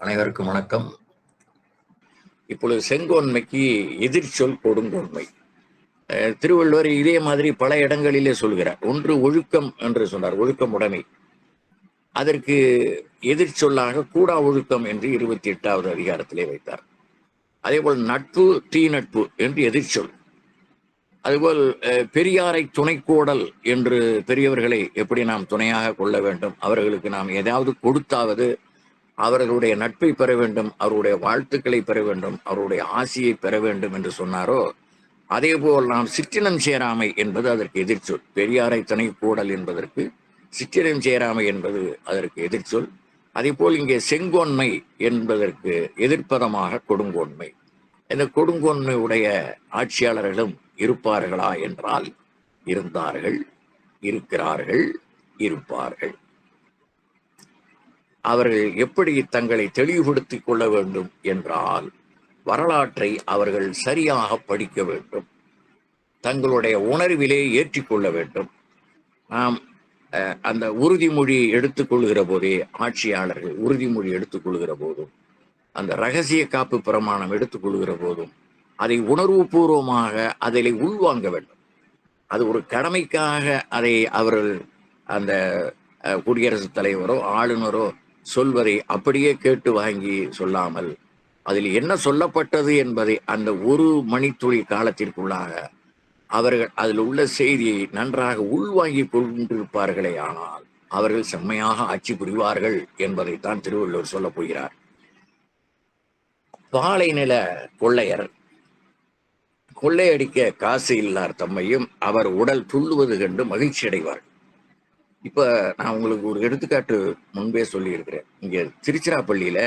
அனைவருக்கும் வணக்கம். இப்பொழுது செங்கோன்மைக்கு எதிர்ச்சொல் கொடுங்கோன்மை. திருவள்ளுவர் இதே மாதிரி பல இடங்களிலே சொல்கிறார். ஒன்று ஒழுக்கம் என்று சொன்னார், ஒழுக்கம் உடைமை. அதற்கு எதிர்ச்சொல்லாக கூடா ஒழுக்கம் என்று 28வது அதிகாரத்திலே வைத்தார். அதேபோல் நட்பு தீ நட்பு என்று எதிர்ச்சொல். அதுபோல் பெரியாரை துணைக்கோடல் என்று பெரியவர்களை எப்படி நாம் துணையாக கொள்ள வேண்டும், அவர்களுக்கு நாம் ஏதாவது கொடுத்தாவது அவர்களுடைய நட்பை பெற வேண்டும், அவருடைய வாழ்த்துக்களை பெற வேண்டும், அவருடைய ஆசியை பெற வேண்டும் என்று சொன்னாரோ, அதேபோல் நாம் சிற்றினம் சேராமை என்பது அதற்கு எதிர்ச்சொல். பெரியாரை துணை கூடல் என்பதற்கு சிற்றினம் சேராமை என்பது அதற்கு எதிர்ச்சொல். அதேபோல் இங்கே செங்கோன்மை என்பதற்கு எதிர்ப்பதமாக கொடுங்கோன்மை. இந்த கொடுங்கோன்மை உடைய ஆட்சியாளர்களும் இருப்பார்களா என்றால் இருந்தார்கள், இருக்கிறார்கள், இருப்பார்கள். அவர்கள் எப்படி தங்களை தெளிவுபடுத்திக் கொள்ள வேண்டும் என்றால், வரலாற்றை அவர்கள் சரியாக படிக்க வேண்டும், தங்களுடைய உணர்விலே ஏற்றிக்கொள்ள வேண்டும். நாம் அந்த உறுதிமொழி எடுத்துக்கொள்கிற போதே, ஆட்சியாளர்கள் உறுதிமொழி எடுத்துக்கொள்கிற போதும், அந்த இரகசிய காப்பு பிரமாணம் எடுத்துக்கொள்கிற போதும் அதை உணர்வுபூர்வமாக அதில் உள்வாங்க வேண்டும். அது ஒரு கடமைக்காக அதை அவர்கள் அந்த குடியரசுத் தலைவரோ ஆளுநரோ சொல்வதை அப்படியே கேட்டு வாங்கி சொல்லாமல், அதில் என்ன சொல்லப்பட்டது என்பதை அந்த ஒரு மணித்துளி காலத்திற்குள்ளாக அவர்கள் அதில் உள்ள செய்தியை நன்றாக உள்வாங்கி கொண்டிருப்பார்களே ஆனால் அவர்கள் செம்மையாக ஆட்சி புரிவார்கள் என்பதைத்தான் திருவள்ளுவர் சொல்ல போகிறார். பாலை நில கொள்ளையர் கொள்ளையடிக்க காசு இல்லார் தம்மையும் அவர் உடல் துள்ளுவது கண்டு மகிழ்ச்சி அடைவார். இப்ப நான் உங்களுக்கு ஒரு எடுத்துக்காட்டு முன்பே சொல்லி இருக்கிறேன். இங்க திருச்சிராப்பள்ளியில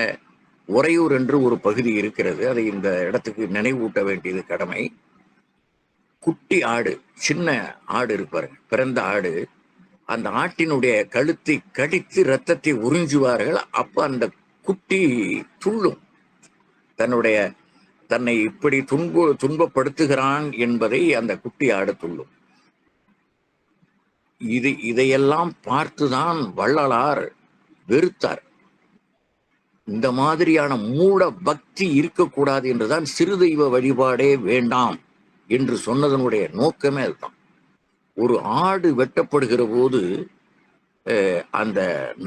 உறையூர் என்று ஒரு பகுதி இருக்கிறது. அதை இந்த இடத்துக்கு நினைவூட்ட வேண்டியது கடமை. குட்டி ஆடு, சின்ன ஆடு இருப்பாரு, பிறந்த ஆடு. அந்த ஆட்டினுடைய கழுத்தை கடித்து ரத்தத்தை உறிஞ்சுவார்கள். அப்ப அந்த குட்டி துள்ளும், தன்னை இப்படி துன்பப்படுத்துகிறான் என்பதை அந்த குட்டி ஆடு துள்ளும். இதையெல்லாம் பார்த்துதான் வள்ளலார் வெறுத்தார். இந்த மாதிரியான மூட பக்தி இருக்கக்கூடாது என்றுதான் சிறு தெய்வ வழிபாடே வேண்டாம் என்று சொன்னதனுடைய நோக்கமே அதுதான். ஒரு ஆடு வெட்டப்படுகிற போது அந்த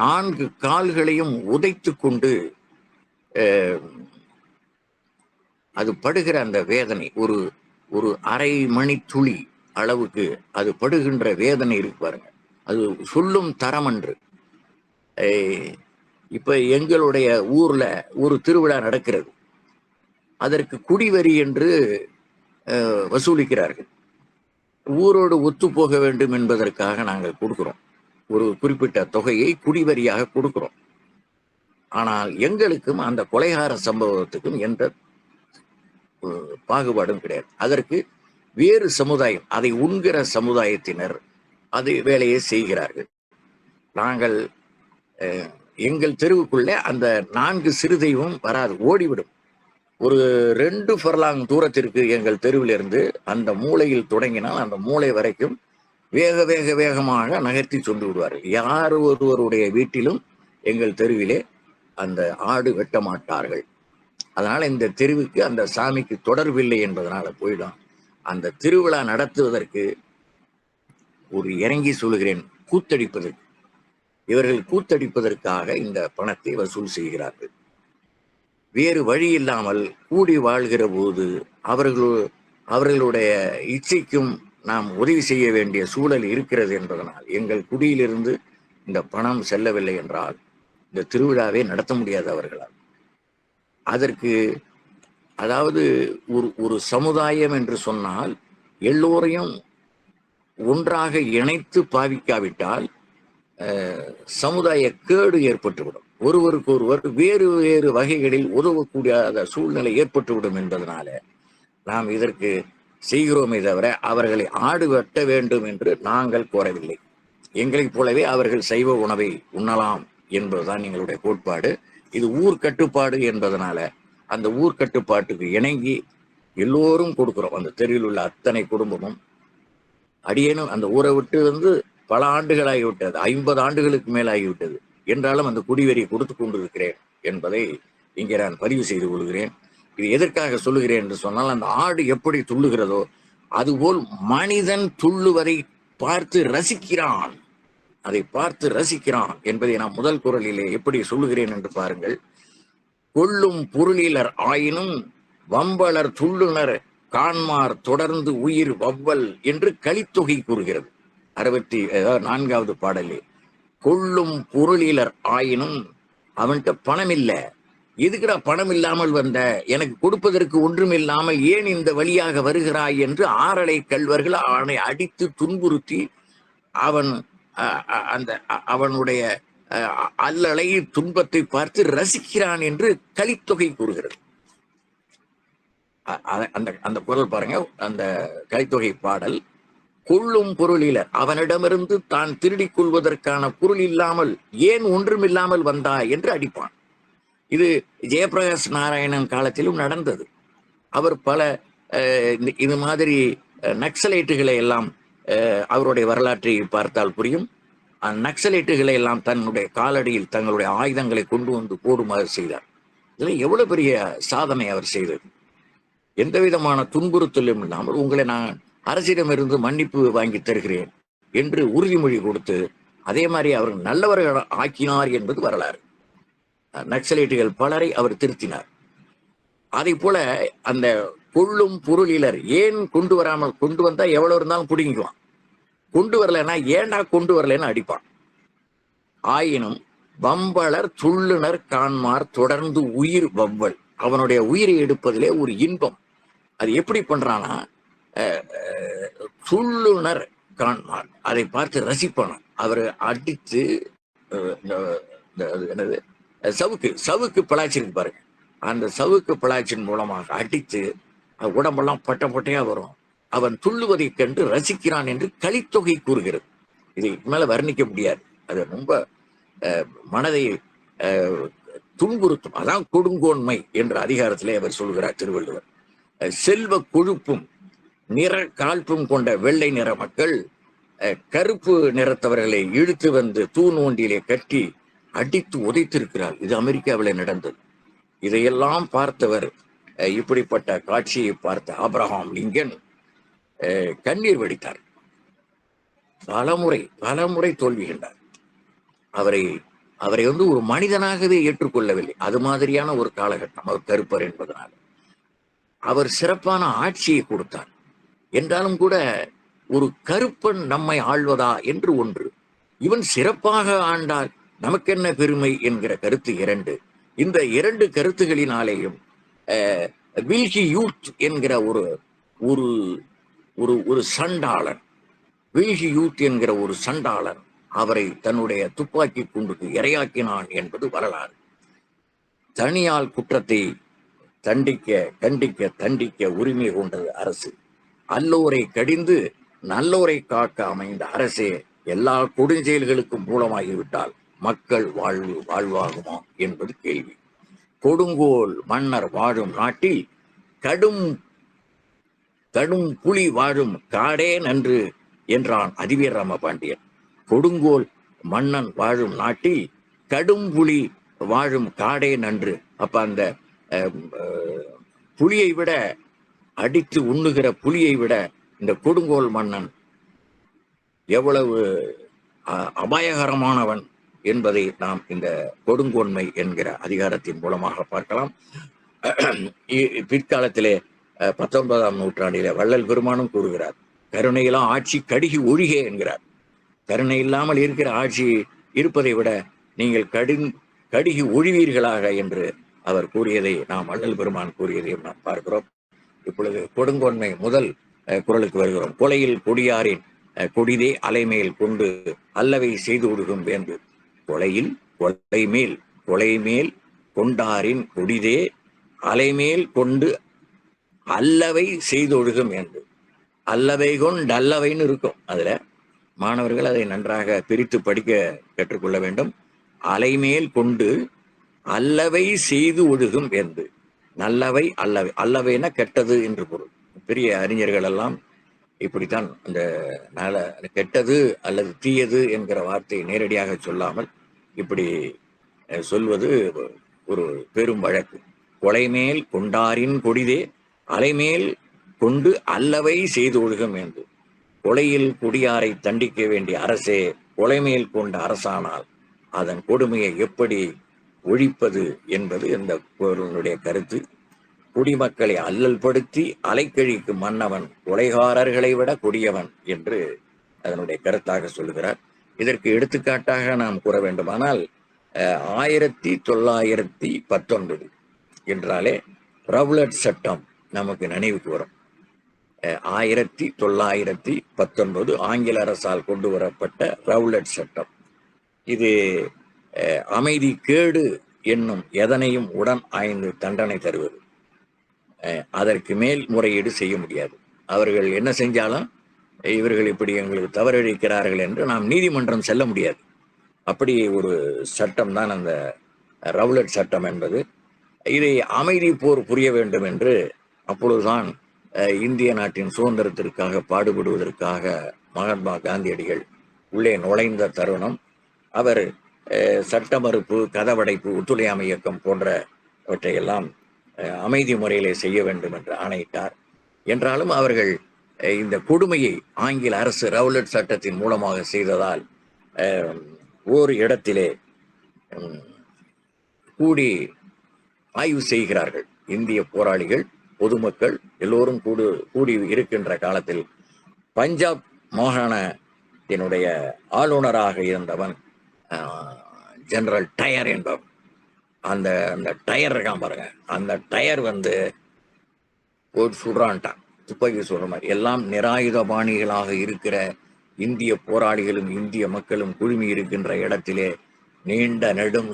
4 கால்களையும் உதைத்து கொண்டு அது படுகிற அந்த வேதனை, ஒரு அரை மணி துளி அளவுக்கு அது படுகின்ற வேதனை இருக்கு பாருங்க, அது சொல்லும் தரம் அன்று. இப்ப எங்களுடைய ஊர்ல ஒரு திருவிழா நடக்கிறது. அதற்கு குடிவரி என்று வசூலிக்கிறார்கள். ஊரோடு ஒத்து போக வேண்டும் என்பதற்காக நாங்கள் கொடுக்கிறோம். ஒரு குறிப்பிட்ட தொகையை குடிவரியாக கொடுக்கிறோம். ஆனால் எங்களுக்கும் அந்த கொலைகார சம்பவத்துக்கும் எந்த பாகுபாடும் கிடையாது. அதற்கு வேறு சமுதாயம், அதை உண்கிற சமுதாயத்தினர் அது வேலையை செய்கிறார்கள். நாங்கள் எங்கள் தெருவுக்குள்ளே அந்த 4 சிறு தெய்வம் வராது, ஓடிவிடும். ஒரு 2 ஃபர்லாங் தூரத்திற்கு எங்கள் தெருவிலிருந்து அந்த மூலையில் தொடங்கினால் அந்த மூளை வரைக்கும் வேகமாக நகர்த்தி சொல்லி விடுவார்கள். யார் ஒருவருடைய வீட்டிலும் எங்கள் தெருவிலே அந்த ஆடு வெட்ட மாட்டார்கள். அதனால இந்த தெருவுக்கு அந்த சாமிக்கு தொடர்பில்லை என்பதனால போயிடும். அந்த திருவிழா நடத்துவதற்கு ஒரு இறங்கி சொல்கிறேன், கூத்தடிப்பதற்கு, இவர்கள் கூத்தடிப்பதற்காக இந்த பணத்தை வசூல் செய்கிறார்கள். வேறு வழி இல்லாமல் கூடி வாழ்கிற போது அவர்களுடைய இச்சைக்கும் நாம் உதவி செய்ய வேண்டிய சூழல் இருக்கிறது என்பதனால் எங்கள் குடியிலிருந்து இந்த பணம் செல்லவில்லை என்றால் இந்த திருவிழாவை நடத்த முடியாது அவர்களால். அதற்கு அதாவது ஒரு சமுதாயம் என்று சொன்னால் எல்லோரையும் ஒன்றாக இணைத்து பாவிக்காவிட்டால் சமுதாய கேடு ஏற்பட்டுவிடும். ஒருவருக்கு ஒருவர் வேறு வேறு வகைகளில் உதவக்கூடிய சூழ்நிலை ஏற்பட்டுவிடும் என்பதனால நாம் இதற்கு செய்கிறோமே தவிர அவர்களை ஆடு வெட்ட வேண்டும் என்று நாங்கள் கோரவில்லை. எங்களைப் போலவே அவர்கள் சைவ உணவை உண்ணலாம் என்பதுதான் எங்களுடைய கோட்பாடு. இது ஊர் கட்டுப்பாடு என்பதனால அந்த ஊர் கட்டுப்பாட்டுக்கு இணங்கி எல்லோரும் கொடுக்கிறோம். அந்த தெருவில் உள்ள அத்தனை குடும்பமும். அடியேனும் அந்த ஊரை விட்டு பல ஆண்டுகள் ஆகிவிட்டது, 50 ஆண்டுகளுக்கு மேல் ஆகிவிட்டது. என்றாலும் அந்த குடிவெறியை கொடுத்து கொண்டிருக்கிறேன் என்பதை இங்கே நான் பதிவு செய்து கொள்கிறேன். இது எதற்காக சொல்லுகிறேன் என்று சொன்னால், அந்த ஆடு எப்படி துள்ளுகிறதோ அதுபோல் மனிதன் துள்ளுவதை பார்த்து ரசிக்கிறான். அதை பார்த்து ரசிக்கிறான் என்பதை நான் முதல் குறளிலே எப்படி சொல்லுகிறேன் என்று பாருங்கள். கொள்ளும் பொருளிலர் ஆயினும் வம்பலர் துள்ளுனர் காண்மார் தொடர்ந்து உயிர் வவ்வல் என்று கலித்தொகை கூறுகிறது. 64வது பாடலே. கொள்ளும் பொருளிலர் ஆயினும், அவன்கிட்ட பணம் இல்லை, எதுக்குடா பணம் இல்லாமல் வந்த, எனக்கு கொடுப்பதற்கு ஒன்றும் இல்லாமல் ஏன் இந்த வழியாக வருகிறாய் என்று ஆறலை கல்வர்கள் அவனை அடித்து துன்புறுத்தி அவன் அந்த அவனுடைய அல்லலை துன்பத்தை பார்த்து ரசிக்கிறான் என்று கலித்தொகை கூறுகிறது. அந்த அந்த குரல் பாருங்க, அந்த கலித்தொகை பாடல். கொள்ளும் பொருளில, அவனிடமிருந்து தான் திருடிக் கொள்வதற்கான பொருள் இல்லாமல் ஏன் ஒன்றும் இல்லாமல் வந்தா என்று அடிப்பான். இது ஜெயபிரகாஷ் நாராயணன் காலத்திலும் நடந்தது. அவர் பல இது மாதிரி நக்சலைட்டுகளை எல்லாம், அவருடைய வரலாற்றை பார்த்தால் புரியும், நக்சலைட்டுகளை எல்லாம் தன்னுடைய காலடியில் தங்களுடைய ஆயுதங்களை கொண்டு வந்து போடுமாறு செய்தார். இதில் எவ்வளவு பெரிய சாதனை அவர் செய்தது. எந்த விதமான துன்புறுத்தலும் இல்லாமல் உங்களை நான் அரசிடமிருந்து மன்னிப்பு வாங்கி தருகிறேன் என்று உறுதிமொழி கொடுத்து அதே மாதிரி அவர் நல்லவர்கள் ஆக்கினார் என்பது வரலாறு. நக்சலைட்டுகள் பலரை அவர் திருத்தினார். அதை போல அந்த கொள்ளும் பொருளிலர் ஏன் கொண்டு வராமல், கொண்டு வந்தா எவ்வளவு இருந்தாலும் பிடிங்குவான், கொண்டு வரலன்னா ஏண்டா கொண்டு வரலன்னு அடிப்பான். ஆயினும் வம்பலர் துள்ளுனர் காண்மார் தொடர்ந்து உயிர் வவ்வல், அவனுடைய உயிரை எடுப்பதிலே ஒரு இன்பம். அது எப்படி பண்றானா, துள்ளுனர் காண்மார், அதை பார்த்து ரசிப்பான. அவர் அடித்து என்னது சவுக்கு பிளாய்ச்சிருக்கு பாருங்க, அந்த சவுக்கு பிளாய்ச்சின் மூலமாக அடித்து உடம்பெல்லாம் பட்ட பட்டையா வரும். அவன் துள்ளுவதை கண்டு ரசிக்கிறான் என்று கலித்தொகை கூறுகிறது. இதை மேல வர்ணிக்க முடியாது, அது ரொம்ப மனதை துன்புறுத்தும். அதான் கொடுங்கோன்மை என்ற அதிகாரத்திலே அவர் சொல்கிறார் திருவள்ளுவர். செல்வ கொழுப்பும் நிற காழ்ப்பும் கொண்ட வெள்ளை நிற மக்கள் கருப்பு நிறத்தவர்களை இழுத்து வந்து தூண் ஒன்றிலே கட்டி அடித்து உதைத்திருக்கிறார். இது அமெரிக்காவில் நடந்தது. இதையெல்லாம் பார்த்தவர், இப்படிப்பட்ட காட்சியை பார்த்த ஆபிரகாம் லிங்கன் கண்ணீர் வடித்தார். பலமுறை தோல்வி கண்டார். அவரை ஒரு மனிதனாகவே ஏற்றுக்கொள்ளவில்லை. அது மாதிரியான ஒரு காலகட்டம். அவர் கருப்பர் என்பதனால் அவர் சிறப்பான ஆட்சியை கொடுத்தார். என்றாலும் கூட ஒரு கருப்பன் நம்மை ஆள்வதா என்று ஒன்று, இவன் சிறப்பாக ஆண்டால் நமக்கென்ன பெருமை என்கிற கருத்து இரண்டு. இந்த இரண்டு கருத்துகளினாலேயும் வில்கி யூத் என்கிற ஒரு சண்டாளன், வில்கி யூத் என்கிற ஒரு சண்டாளன் அவரை தன்னுடைய துப்பாக்கி குண்டுக்கு இரையாக்கினான் என்பது வரலாறு. தனியால் குற்றத்தை தண்டிக்க உரிமை கொண்டது அரசு. அல்லோரை கடிந்து நல்லோரை காக்க அமைந்த அரசே எல்லா கொடுஞ்செயல்களுக்கும் மூலமாகிவிட்டால் மக்கள் வாழ்வாகுமா என்பது கேள்வி. கொடுங்கோல் மன்னர் வாழும் நாட்டில் கடும் புலி வாழும் காடே நன்று என்றான் அதிவீர ராமபாண்டியன். கொடுங்கோல் மன்னன் வாழும் நாட்டில் கடும் புலி வாழும் காடே நன்று. அப்ப அந்த புலியை விட, அடித்து உண்ணுகிற புலியை விட இந்த கொடுங்கோல் மன்னன் எவ்வளவு அபாயகரமானவன் என்பதை நாம் இந்த கொடுங்கோன்மை என்கிற அதிகாரத்தின் மூலமாக பார்க்கலாம். பிற்காலத்திலே 19ஆம் நூற்றாண்டிலே வள்ளல் பெருமானும் கூறுகிறார், கருணையெல்லாம் ஆட்சி கடுகி ஒழிகே என்கிறார். கருணை இல்லாமல் இருக்கிற ஆட்சி இருப்பதை விட நீங்கள் கடுகி ஒழிவீர்களாக என்று அவர் கூறியதை நாம் வள்ளல் பெருமான் கூறியதையும் நாம் பார்க்கிறோம். இப்பொழுது கொடுங்கோன்மை முதல் குறளுக்கு வருகிறோம். கொலையில் கொடியாரின் கொடிதே அலைமேல் கொண்டு அல்லவை செய்து ஒடுகும் வேந்து. கொலையில் கொலைமேல் கொண்டாரின் கொடிதே அலைமேல் கொண்டு அல்லவை செய்து ஒடுகும் என்று. அல்லவை கொண்டு அல்லவைன்னு இருக்கும். அதுல மாணவர்கள் அதை நன்றாக பிரித்து படிக்க கற்றுக்கொள்ள வேண்டும். அலைமேல் கொண்டு அல்லவை செய்து ஒழுகும் என்று. நல்லவை அல்லவை, அல்லவைனா கெட்டது என்று பொருள். பெரிய அறிஞர்கள் எல்லாம் இப்படித்தான் அந்த கெட்டது அல்லது தீயது என்கிற வார்த்தையை நேரடியாக சொல்லாமல் இப்படி சொல்வது ஒரு பெரும் வழக்கு. கொலைமேல் கொண்டாரின் கொடிதே அலைமேல் கொண்டு அல்லவை செய்து ஒழுகும் என்று. கொலையில் குடியாரை தண்டிக்க வேண்டிய அரசே கொலைமேல் கொண்ட அரசானால் அதன் கொடுமையை எப்படி ஒழிப்பது என்பது இந்த பொருளுடைய கருத்து. குடிமக்களை அல்லல் படுத்தி அலைக்கழிக்கும் மன்னவன் கொலைகாரர்களை விட கொடியவன் என்று அதனுடைய கருத்தாக சொல்லுகிறார். இதற்கு எடுத்துக்காட்டாக நாம் கூற வேண்டுமானால் 1919 என்றாலே ரவுலட் சட்டம் நமக்கு நினைவுக்கு வரும். 1919 ஆங்கில அரசால் கொண்டு வரப்பட்ட ரவுலட் சட்டம். இது அமைதி கேடு என்னும் எதனையும் உடன் ஆய்ந்து தண்டனை தருவது. அதற்கு மேல் முறையீடு செய்ய முடியாது. அவர்கள் என்ன செஞ்சாலும் இவர்கள் இப்படி எங்களுக்கு தவறளிக்கிறார்கள் என்று நாம் நீதிமன்றம் செல்ல முடியாது. அப்படி ஒரு சட்டம் தான் அந்த ரவுலட் சட்டம் என்பது. இதை அமைதி போர் புரிய வேண்டும் என்று அப்பொழுதுதான் இந்திய நாட்டின் சுதந்திரத்திற்காக பாடுபடுவதற்காக மகாத்மா காந்தியடிகள் உள்ளே நுழைந்த தருணம். அவர் சட்ட மறுப்பு, கதவடைப்பு, ஒத்துழையாமை இயக்கம் போன்றவற்றையெல்லாம் அமைதி முறையிலே செய்ய வேண்டும் என்று ஆணையிட்டார். என்றாலும் அவர்கள் இந்த கொடுமையை ஆங்கில அரசு ரவுலட் சட்டத்தின் மூலமாக செய்ததால் ஓர் இடத்திலே கூடி ஆய்வு செய்கிறார்கள். இந்திய போராளிகள், பொதுமக்கள் எல்லோரும் கூடி இருக்கின்ற காலத்தில் பஞ்சாப் மாகாணத்தினுடைய ஆளுநராக இருந்தவன் ஜெனரல் டயர் என்பவன். அந்த டயர் இருக்கான் பாருங்க, அந்த டயர் சுடுறான்ட்டான், துப்பாக்கி சுடுற மாதிரி. எல்லாம் நிராயுதபாணிகளாக இருக்கிற இந்திய போராளிகளும் இந்திய மக்களும் குழுமி இருக்கின்ற இடத்திலே நீண்ட நெடும்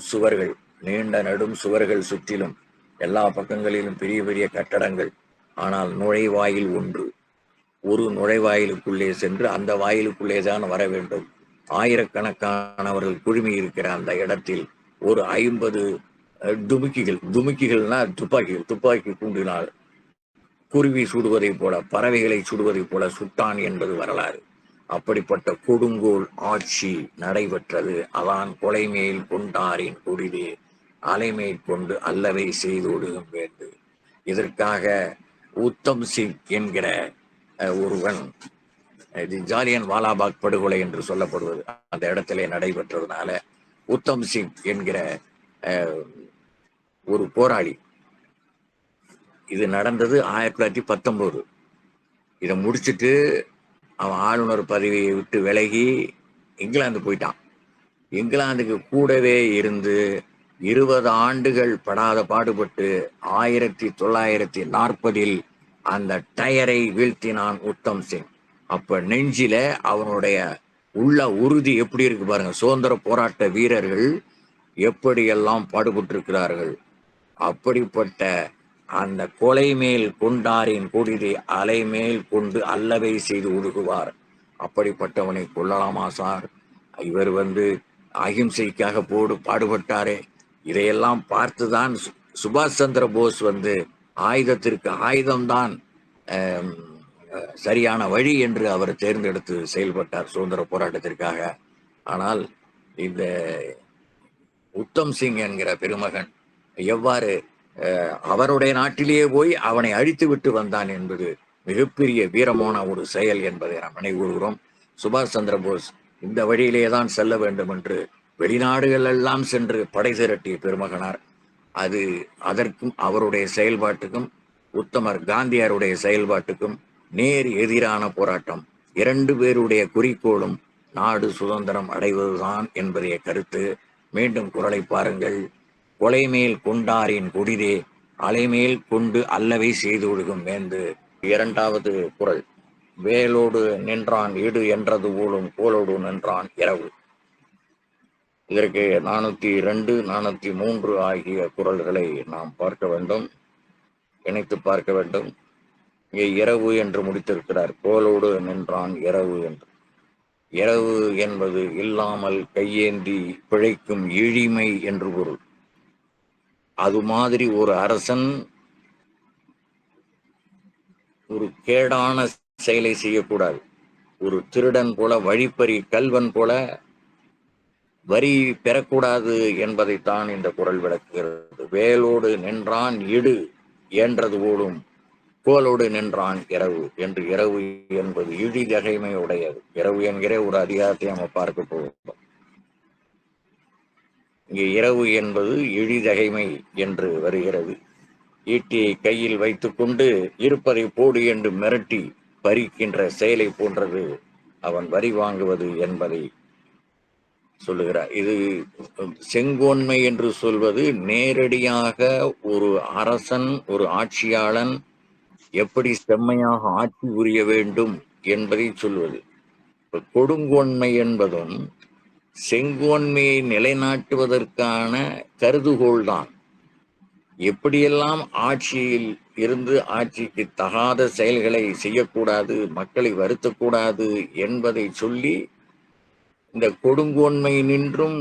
சுவர்கள் சுற்றிலும் எல்லா பக்கங்களிலும் பெரிய பெரிய கட்டடங்கள். ஆனால் நுழைவாயில் ஒன்று. ஒரு நுழைவாயிலுக்குள்ளே சென்று அந்த வாயிலுக்குள்ளே தான் வர வேண்டும். ஆயிரக்கணக்கானவர்கள் குழுமி இருக்கிற அந்த இடத்தில் ஒரு 50 துமுக்கிகள்னா துப்பாக்கி குண்டினால் குருவி சுடுவதை போல, பறவைகளை சுடுவதை போல சுட்டான் என்பது வரலாறு. அப்படிப்பட்ட கொடுங்கோல் ஆட்சி நடைபெற்றது. அதான் கொலைமேல் கொண்டாரின் கொடிதே அலைமேல் கொண்டு அல்லவை செய்தோடுகும் வேண்டு. இதற்காக உத்தம் சிங் என்கிற ஒருவன், ஜாலியன் வாலாபாக் படுகொலை என்று சொல்லப்படுவது அந்த இடத்திலே நடைபெற்றதுனால உத்தம் சிங் என்கிற ஒரு போராளி, இது நடந்தது 1919. இதை முடிச்சுட்டு அவன் ஆளுநர் பதவியை விட்டு விலகி இங்கிலாந்து போயிட்டான். இங்கிலாந்துக்கு கூடவே இருந்து 20 ஆண்டுகள் படாத பாடுபட்டு 1940 அந்த டயரை வீழ்த்தினான் உத்தம் சிங். அப்ப நெஞ்சில அவனுடைய உள்ள உறுதி எப்படி இருக்கு பாருங்க. சுதந்திர போராட்ட வீரர்கள் எப்படியெல்லாம் பாடுபட்டிருக்கிறார்கள். அப்படிப்பட்ட அந்த கொலை மேல் கொண்டாரின் கொடிதை அலைமேல் கொண்டு அல்லவை செய்து ஒழுகுவார். அப்படிப்பட்டவனை கொள்ளலாமா சார்? இவர் அகிம்சைக்காக பாடுபட்டாரே. இதையெல்லாம் பார்த்துதான் சுபாஷ் சந்திர போஸ் ஆயுதத்திற்கு ஆயுதம்தான் சரியான வழி என்று அவர் தேர்ந்தெடுத்து செயல்பட்டார் சுதந்திர போராட்டத்திற்காக. ஆனால் இந்த உத்தம் சிங் என்கிற பெருமகன் எவ்வாறு அவருடைய நாட்டிலேயே போய் அவனை அழித்து விட்டு வந்தான் என்பது மிகப்பெரிய வீரமான ஒரு செயல் என்பதை நாம் நினைவுகூறுகிறோம். சுபாஷ் சந்திர போஸ் இந்த வழியிலே தான் செல்ல வேண்டும் என்று வெளிநாடுகள் எல்லாம் சென்று படை திரட்டிய பெருமகனார். அதற்கும் அவருடைய செயல்பாட்டுக்கும் உத்தமர் காந்தியாருடைய செயல்பாட்டுக்கும் நேர் எதிரான போராட்டம். 2 பேருடைய குறிக்கோளும் நாடு சுதந்திரம் அடைவதுதான் என்பதைய கருத்து. மீண்டும் குரலை பாருங்கள். கொலைமேல் கொண்டாரின் கொடிதே அலைமேல் கொண்டு அல்லவை செய்து ஒழுகும் வேந்து. 2வது குரல். வேலோடு நின்றான் இடு என்றது போலும் கோலோடு நின்றான் இரவு. இதற்கு 402, 403 ஆகிய குரல்களை நாம் பார்க்க வேண்டும், இணைத்து பார்க்க வேண்டும். இங்கே இரவு என்று முடித்திருக்கிறார். கோலோடு நின்றான் இரவு என்று. இரவு என்பது இல்லாமல் கையேந்தி பிழைக்கும் எளிமை என்று பொருள். அது மாதிரி ஒரு அரசன் ஒரு கேடான செயலை செய்யக்கூடாது. ஒரு திருடன் போல, வழிப்பறி கல்வன் போல வரி பெறக்கூடாது என்பதைத்தான் இந்த குறள் விளக்குகிறது. வேலோடு நின்றான் இடு என்றது போலும் கோலோடு நின்றான் இரவு என்று. இரவு என்பது இழிதகைமை உடையது. இரவு என்கிற ஒரு அதிகாரத்தை நம்ம பார்க்க போகிறோம். இங்கே இரவு என்பது இழிதகைமை என்று வருகிறது. ஈட்டியை கையில் வைத்துக்கொண்டு இருப்பதை போடு என்று மிரட்டி பறிக்கின்ற செயலை போன்றது அவன் வரி வாங்குவது என்பதை சொல்லுகிறார். இது செங்கோன்மை என்று சொல்வது நேரடியாக ஒரு அரசன், ஒரு ஆட்சியாளன் எப்படி செம்மையாக ஆட்சி புரிய வேண்டும் என்பதை சொல்வது. கொடுங்கோன்மை என்பதும் செங்கோன்மையை நிலைநாட்டுவதற்கான கருதுகோள்தான். எப்படியெல்லாம் ஆட்சியில் இருந்து ஆட்சிக்கு தகாத செயல்களை செய்யக்கூடாது, மக்களை வருத்தக்கூடாது என்பதை சொல்லி இந்த கொடுங்கோன்மை நின்றும்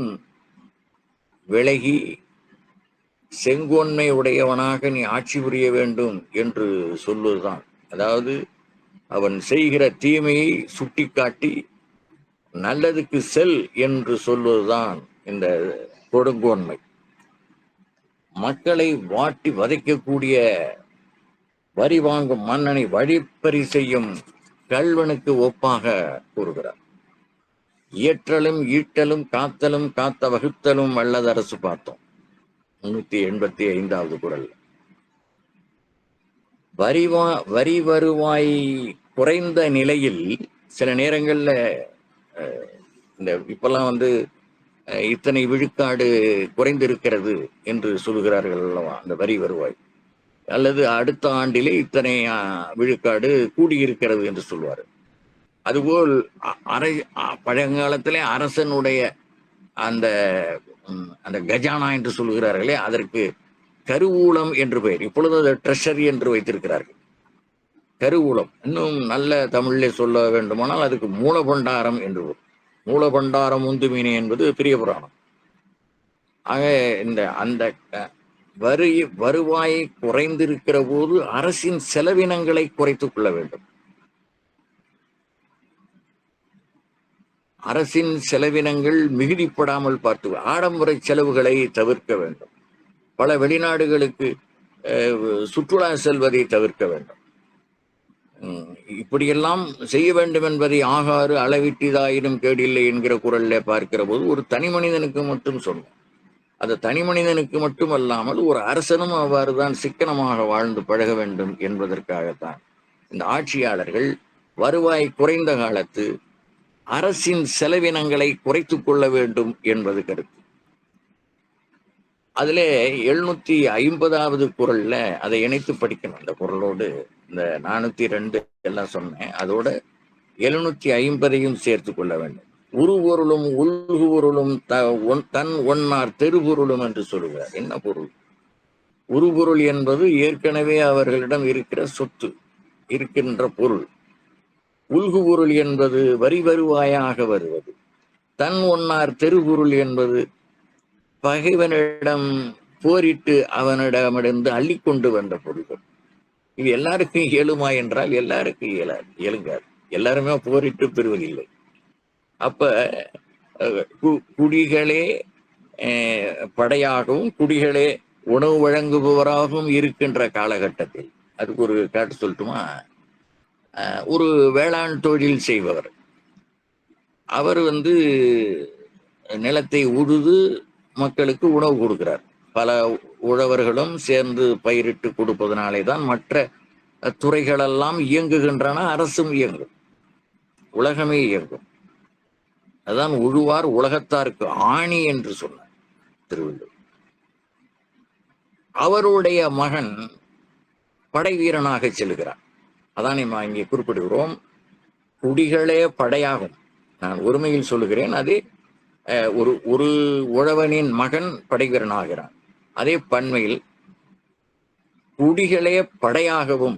விலகி செங்கோன்மை உடையவனாக நீ ஆட்சி புரிய வேண்டும் என்று சொல்வதுதான். அதாவது அவன் செய்கிற தீமையை சுட்டிக்காட்டி நல்லதுக்கு செல் என்று சொல்வதுதான் இந்த கொடுங்கோன்மை. மக்களை வாட்டி வதைக்கக்கூடிய வரி வாங்கும் மன்னனை வழிப்பறி செய்யும் கல்வனுக்கு ஒப்பாக கூறுகிறார். இயற்றலும் ஈட்டலும் காத்தலும் காத்த வகுத்தலும் வல்லதரசு பார்த்தோம் 385வது குறள். வரி வருவாய் குறைந்த நிலையில் சில நேரங்கள்ல இந்த இப்பெல்லாம் இத்தனை விழுக்காடு குறைந்திருக்கிறது என்று சொல்கிறார்கள் அல்லவா, அந்த வரி வருவாய். அல்லது அடுத்த ஆண்டிலே இத்தனை விழுக்காடு கூடியிருக்கிறது என்று சொல்வார். அதுபோல் பழங்காலத்திலே அரசனுடைய அந்த அந்த கஜானா என்று சொல்கிறார்களே, அதற்கு கருவூலம் என்று பெயர். இப்பொழுது அதை ட்ரெஷரி என்று வைத்திருக்கிறார்கள். கருவூலம் இன்னும் நல்ல தமிழிலே சொல்ல வேண்டுமானால் அதுக்கு மூலபண்டாரம் என்று. மூலபண்டாரம் உந்துமீனே என்பது பெரிய புராணம். ஆக அந்த வருவாயை குறைந்திருக்கிற போது அரசின் செலவினங்களை குறைத்துக் கொள்ள வேண்டும். அரசின் செலவினங்கள் மிகுதிப்படாமல் பார்த்து ஆடம்பர செலவுகளை தவிர்க்க வேண்டும். பல வெளிநாடுகளுக்கு சுற்றுலா செல்வதை தவிர்க்க வேண்டும். இப்படியெல்லாம் செய்ய வேண்டும் என்பதை ஆகாறு அளவிட்டதாயினும் கேடில்லை என்கிற குறள்ல பார்க்கிற போது ஒரு தனி மனிதனுக்கு மட்டும் சொன்னோம். அந்த தனி மனிதனுக்கு மட்டுமல்லாமல் ஒரு அரசனும் அவ்வாறுதான் சிக்கனமாக வாழ்ந்து பழக வேண்டும் என்பதற்காகத்தான் இந்த ஆட்சியாளர்கள் வருவாய் குறைந்த காலத்து அரசின் செலவினங்களை குறைத்துக் கொள்ள வேண்டும் என்பது கருத்து. அதிலே 750வது குறள்ல அதை இணைத்து படிக்கணும். அந்த குறளோடு இந்த 402 எல்லாம் சொன்னேன், அதோட 750ஐயும் சேர்த்து கொள்ள வேண்டும். உருபொருளும் உள்குபொருளும் தன் ஒன்னார் தெருபொருளும் என்று சொல்லுகிறார். என்ன பொருள்? உருபொருள் என்பது ஏற்கனவே அவர்களிடம் இருக்கிற சொத்து, இருக்கின்ற பொருள். உள்குபொருள் என்பது வரி வருவாயாக வருவது. தன் ஒன்னார் தெருபொருள் என்பது பகைவனிடம் போரிட்டு அவனிடமிருந்து அள்ளிக்கொண்டு வந்த பொருள்கள். இது எல்லாருக்கும் இயலுமா என்றால் எல்லாருக்கும் இயலுங்காது. எல்லாருமே போரிட்டு பெறுவதில்லை. அப்ப குடிகளே படையாகவும் குடிகளே உணவு வழங்குபவராகவும் இருக்கின்ற காலகட்டத்தில், அதுக்கு ஒரு காட்டு சொல்லட்டுமா? ஒரு வேளாண் தொழில் செய்பவர், அவர் நிலத்தை உழுது மக்களுக்கு உணவு கொடுக்கிறார். பல உழவர்களும் சேர்ந்து பயிரிட்டு கொடுப்பதனாலே தான் மற்ற துறைகளெல்லாம் இயங்குகின்றன, அரசும் இயங்கும், உலகமே இயங்கும். அதான் உழுவார் உலகத்தாருக்கு ஆணி என்று சொன்னார் திருவள்ளுவர். அவருடைய மகன் படை வீரனாக செல்கிறார். அதான் நம்ம இங்கே குறிப்பிடுகிறோம், குடிகளே படையாகும். நான் ஒருமையில் சொல்லுகிறேன். அதே ஒரு உழவனின் மகன் படை வீரனாகிறான். அதே பன்மையில் குடிகளே படையாகவும்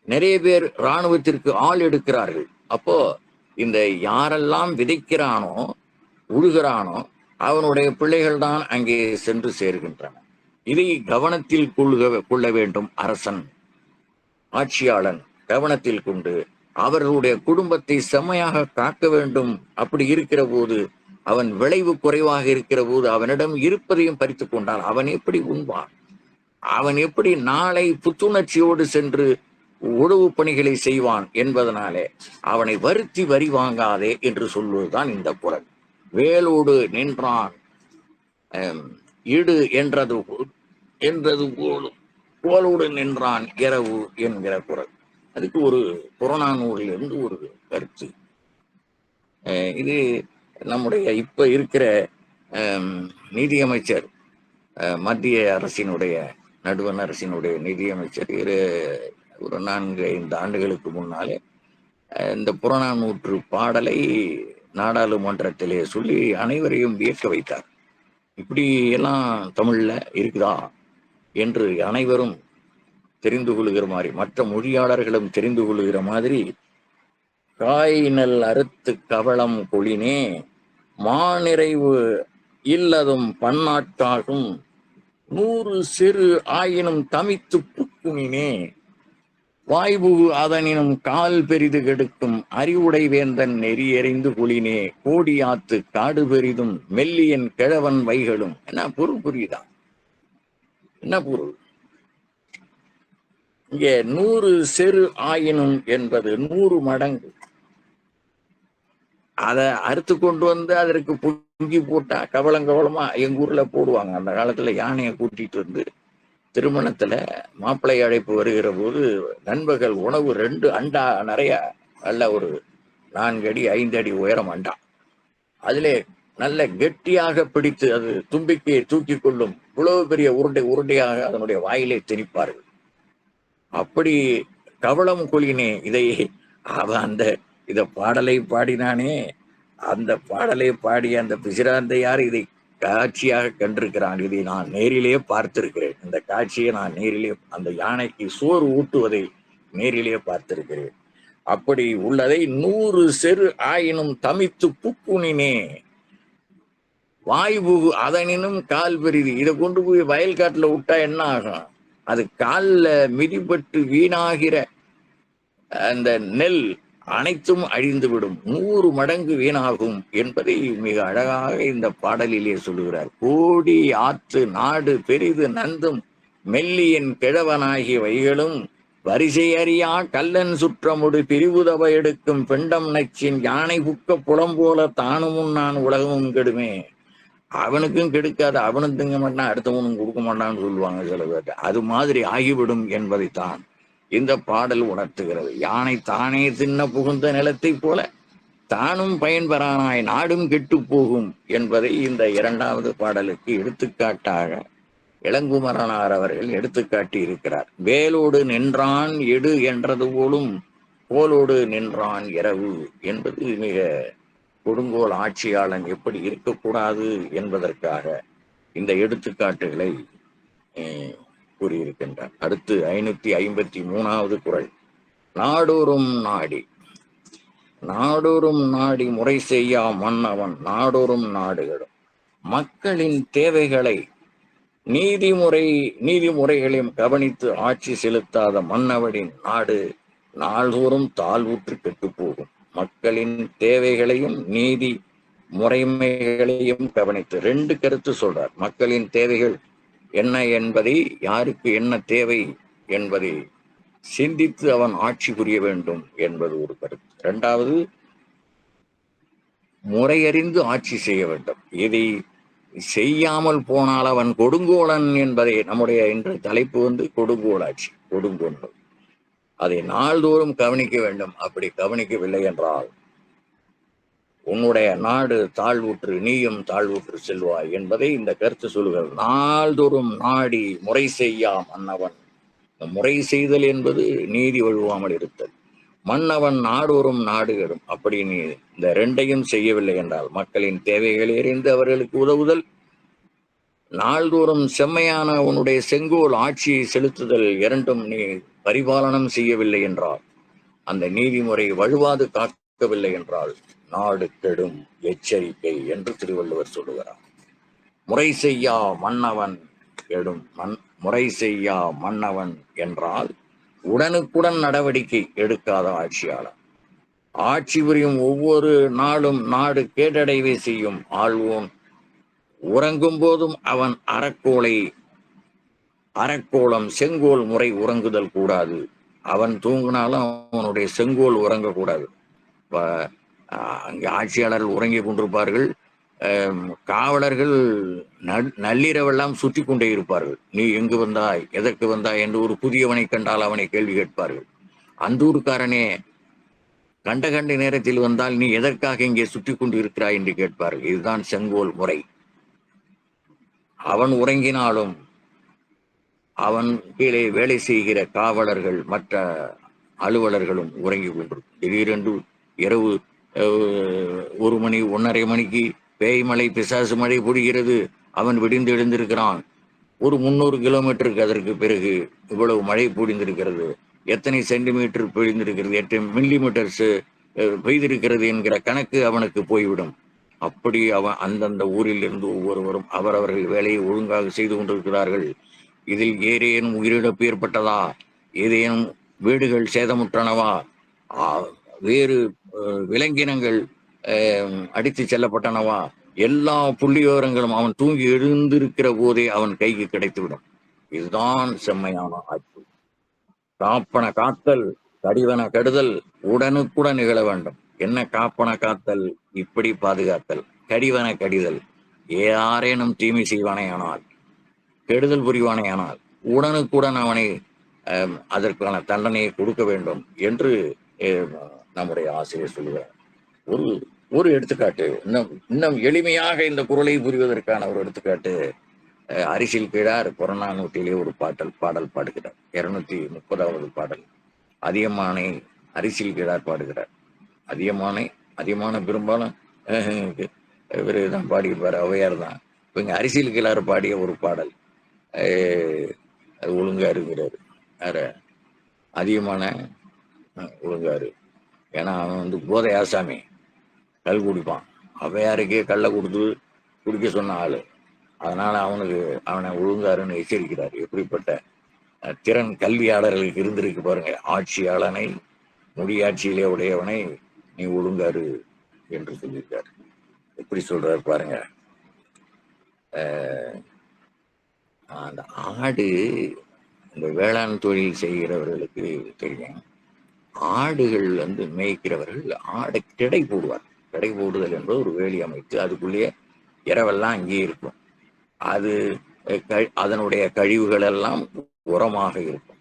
நிறைய பேர் இராணுவத்திற்கு ஆள் எடுக்கிறார்கள். அப்போ இந்த யாரெல்லாம் விதைக்கிறானோ உழுகிறானோ அவனுடைய பிள்ளைகள் தான் அங்கே சென்று சேர்கின்றன. இதை கவனத்தில் கொள்ள வேண்டும் அரசன், ஆட்சியாளன் கவனத்தில் கொண்டு அவர்களுடைய குடும்பத்தை செம்மையாக காக்க வேண்டும். அப்படி இருக்கிற போது அவன் விளைவு குறைவாக இருக்கிற போது அவனிடம் இருப்பதையும் பறித்து கொண்டால் அவன் எப்படி உண்பான்? அவன் எப்படி நாளை புத்துணர்ச்சியோடு சென்று உழவு பணிகளை செய்வான் என்பதனாலே அவனை வருத்தி வரி வாங்காதே என்று சொல்வதுதான் இந்த குறள். வேலோடு நின்றான் இடு என்றது போலும் கோலோடு நின்றான் இரவு என்கிற குறள். அதுக்கு ஒரு புறநானூறிலிருந்து ஒரு கருத்து. இது நம்முடைய இப்ப இருக்கிற நிதியமைச்சர், மத்திய அரசினுடைய நடுவண் அரசினுடைய நிதியமைச்சர் ஒரு 4-5 ஆண்டுகளுக்கு முன்னாலே இந்த புறநானூற்று பாடலை நாடாளுமன்றத்திலே சொல்லி அனைவரையும் வியக்க வைத்தார். இப்படி எல்லாம் தமிழ்ல இருக்குதா என்று அனைவரும் தெரிந்து கொள்ளுகிற மாதிரி, மற்ற மொழியாளர்களும் தெரிந்து கொள்ளுகிற மாதிரி, காய்நல் அறுத்து கவளம் கொளினே மாநிறைவு இல்லதும் பன்னாட்டாகும் 100 சிறு ஆயினும் தமித்து புக்குனினே வாய்புகு அதனினும் கால் பெரிது கெடுக்கும் அறிவுடை வேந்தன் நெறியறிந்து குளினே கோடியாத்து காடு பெரிதும் மெல்லியன் கிழவன் வைகளும். என்ன பொருள் புரியுதா? என்ன பொருள்? இங்கே 100 செரு ஆயினும் என்பது 100 மடங்கு. அதை அறுத்து கொண்டு வந்து அதற்கு பொங்கி போட்டா கவலமா எங்க ஊர்ல போடுவாங்க. அந்த காலத்துல யானையை கூட்டிட்டு வந்து திருமணத்துல மாப்பிள்ளை அழைப்பு வருகிற போது நண்பர்கள் உணவு 2 அண்டா நிறைய, நல்ல ஒரு 4 அடி 5 அடி உயரம் அண்டா, அதிலே நல்ல கெட்டியாக பிடித்து அது தும்பிக்கையை தூக்கி கொள்ளும் இவ்வளவு பெரிய உருண்டையாக அதனுடைய வாயிலை திணிப்பார்கள். அப்படி கவளம் கொளினே இதை அவன் இத பாடலை பாடினானே, அந்த பாடலை பாடிய அந்த பிசிராந்தையார் இதை காட்சியாக கண்டிருக்கிறான். இதை நான் நேரிலே பார்த்திருக்கிறேன். இந்த காட்சியை நான் நேரிலே, அந்த யானைக்கு சோறு ஊட்டுவதை நேரிலே பார்த்திருக்கிறேன். அப்படி உள்ளதை 100 செரு ஆயினும் தமித்து புக்குனினே வாய்புகு அதனினும் கால் பெரிது. இதை கொண்டு போய் வயல்காட்டுல விட்டா என்ன ஆகும்? அது காலில் மிதிப்பட்டு வீணாகிற அந்த நெல் அனைத்தும் அழிந்துவிடும், 100 மடங்கு வீணாகும் என்பதை மிக அழகாக இந்த பாடலிலே சொல்லுகிறார். கோடி ஆற்று நாடு பெரிது நந்தும் மெல்லியன் கிழவனாகிய வைகளும் வரிசை அறியா கல்லன் சுற்றமுடு பிரிவுதவ எடுக்கும் பெண்டம் நச்சின் யானை புக்க புலம் போல தானும் நான் உலகமும் கெடுமே. அவனுக்கும் கெடுக்காது, அவனும் திங்க மாட்டான், அடுத்தவனும் கொடுக்க மாட்டான்னு சொல்லுவாங்க சில பேர். அது மாதிரி ஆகிவிடும் என்பதைத்தான் இந்த பாடல் உணர்த்துகிறது. யானை தானே தின்ன புகுந்த நிலத்தை போல தானும் பயன்பெறானாய் நாடும் கெட்டு போகும் என்பதை இந்த 2வது பாடலுக்கு எடுத்துக்காட்டாக இளங்குமரனார் அவர்கள் எடுத்துக்காட்டி இருக்கிறார். வேலோடு நின்றான் எடு என்றது போலும் கோலோடு நின்றான் இரவு என்பது மிக கொடுங்கோல் ஆட்சியாளன் எப்படி இருக்கக்கூடாது என்பதற்காக இந்த எடுத்துக்காட்டுகளை கூறியிருக்கின்றார். அடுத்து 553வது குறள். நாடோறும் நாடி முறை செய்யா மன்னவன் நாடோறும் நாடுகளும் மக்களின் தேவைகளை நீதிமுறைகளையும் கவனித்து ஆட்சி செலுத்தாத மன்னவனின் நாடு நாள்தோறும் தாழ்வுற்று கெட்டு போகும். மக்களின் தேவைகளையும் நீதி முறைமைகளையும் கவனித்து 2 கருத்து சொல்றார். மக்களின் தேவைகள் என்ன என்பதை, யாருக்கு என்ன தேவை என்பதை சிந்தித்து அவன் ஆட்சி புரிய வேண்டும் என்பது ஒரு கருத்து. 2வது, முறையறிந்து ஆட்சி செய்ய வேண்டும். இதை செய்யாமல் போனால் அவன் கொடுங்கோலன் என்பதை, நம்முடைய இன்று தலைப்பு கொடுங்கோலாட்சி, கொடுங்கோல். அதை நாள்தோறும் கவனிக்க வேண்டும். அப்படி கவனிக்கவில்லை என்றால் உன்னுடைய நாடு தாழ்வுற்று நீயும் தாழ்வுற்று செல்வாய் என்பதை இந்த கருத்து சொல்லுகிறது. நாள்தோறும் நாடி முறை செய்யா மன்னவன். முறை செய்தல் என்பது நீதி வழுவாமல் இருத்தல். மன்னவன் நாடோறும் நாடுகளும். அப்படி நீ இந்த 2ஐயும் செய்யவில்லை என்றால், மக்களின் தேவைகளை அறிந்து அவர்களுக்கு உதவுதல், நாள்தோறும் செம்மையான உன்னுடைய செங்கோல் ஆட்சியை செலுத்துதல், 2ம் நீ பரிபாலனம் செய்யவில்லை என்றால், அந்த நீதிமுறை வழுவாது காக்கவில்லை என்றால் நாடு கெடும், எச்சரிக்கை என்று திருவள்ளுவர் சொல்லுகிறார். முறை செய்யா மன்னவன் கெடும். முறை செய்யா மன்னவன் என்றால் உடனுக்குடன் நடவடிக்கை எடுக்காத ஆட்சியாளர். ஆட்சி புரியும் ஒவ்வொரு நாளும் நாடு கேடடைவே செய்யும். ஆள்வோன் உறங்கும் போதும் அவன் அறக்கோளம் செங்கோல் முறை உறங்குதல் கூடாது. அவன் தூங்கினாலும் அவனுடைய செங்கோல் உறங்கக்கூடாது. அங்கே ஆட்சியாளர்கள் உறங்கி கொண்டிருப்பார்கள். காவலர்கள் நள்ளிரவெல்லாம் சுற்றி கொண்டே இருப்பார்கள். நீ எங்கு வந்தாய், எதற்கு வந்தாய் என்று ஒரு புதியவனை கண்டால் அவனை கேள்வி கேட்பார்கள். அந்தூர்காரனே கண்ட நேரத்தில் வந்தால் நீ எதற்காக இங்கே சுற்றி கொண்டு இருக்கிறாய் என்று கேட்பார்கள். இதுதான் செங்கோல் முறை. அவன் உறங்கினாலும் அவன் கீழே வேலை செய்கிற காவலர்கள் மற்ற அலுவலர்களும் உறங்கி கொண்டிருக்கும். திடீரென்று இரவு 1 மணி 1:30 மணிக்கு பேய் மழை பிசாசு மழை பொழிகிறது. அவன் விடிந்து எழுந்திருக்கிறான். ஒரு 300 கிலோமீட்டருக்கு அதற்கு பிறகு இவ்வளவு மழை பொழிந்திருக்கிறது, எத்தனை சென்டிமீட்டர் பொழிந்திருக்கிறது, 8 மில்லிமீட்டர்ஸ் பெய்திருக்கிறது என்கிற கணக்கு அவனுக்கு போய்விடும். அப்படி அவன் அந்தந்த ஊரில் இருந்து ஒவ்வொருவரும் அவரவர்கள் வேலையை ஒழுங்காக செய்து கொண்டிருக்கிறார்கள். இதில் ஏதேனும் உயிரிழப்பு ஏற்பட்டதா, ஏதேனும் வீடுகள் சேதமுற்றனவா, வேறு விலங்கினங்கள் அடித்து செல்லப்பட்டனவா, எல்லா புள்ளி விவரங்களும் அவன் தூங்கி எழுந்திருக்கிற போதே அவன் கைக்கு கிடைத்துவிடும். இதுதான் செம்மையான ஆட்சி. காப்பன காத்தல் கடிவன கெடுதல் உடனுக்குடன் நிகழ வேண்டும். என்ன காப்பன காத்தல்? இப்படி பாதுகாத்தல். கடிவன கடிதல், யாரேனும் தீமை செய்வானேயானால், கெடுதல் புரிவானேயானால் உடனுக்குடன் அவனை அதற்கான தண்டனையை கொடுக்க வேண்டும் என்று நம்முடைய ஆசிரியர் சொல்லுவார். ஒரு எடுத்துக்காட்டு, இன்னும் எளிமையாக இந்த குறளை புரிவதற்கான ஒரு எடுத்துக்காட்டு. அரிசில் கிழார் புறநானூற்றிலே ஒரு பாடல் பாடுகிறார். 230வது பாடல். அதியமானை அரிசில் கிழார் பாடுகிறார். அதியமான பெரும்பாலும் இவர் தான் பாடியிருப்பார், ஔவையார் தான். இப்போ இங்கே அரிசில் கிழார் பாடிய ஒரு பாடல் அது ஒழுங்காருங்கிறாரு. வேற அதிகமான ஒழுங்காரு. ஏன்னா அவன் போதை ஆசாமி, கல் குடிப்பான். ஔவையாருக்கே கல்லை கொடுத்து குடிக்க சொன்ன ஆளு. அதனால அவனை ஒழுங்காருன்னு எச்சரிக்கிறார். எப்படிப்பட்ட திறன் கல்வியாளர்களுக்கு இருந்திருக்கு பாருங்க. ஆட்சியாளனை, முடியாட்சியிலே உடையவனை நீ ஒழுங்காரு என்று சொல்லியிருக்காரு. எப்படி சொல்றாரு பாருங்க. அந்த ஆடு, இந்த வேளாண் தொழில் செய்கிறவர்களுக்கு தெரியும். ஆடுகள் மேய்க்கிறவர்கள் ஆடை கிடை போடுவார். கிடை போடுதல் என்பது ஒரு வேலி அமைத்து அதுக்குள்ளேயே இரவெல்லாம் அங்கேயே இருக்கும். அது அதனுடைய கழிவுகள் எல்லாம் உரமாக இருக்கும்.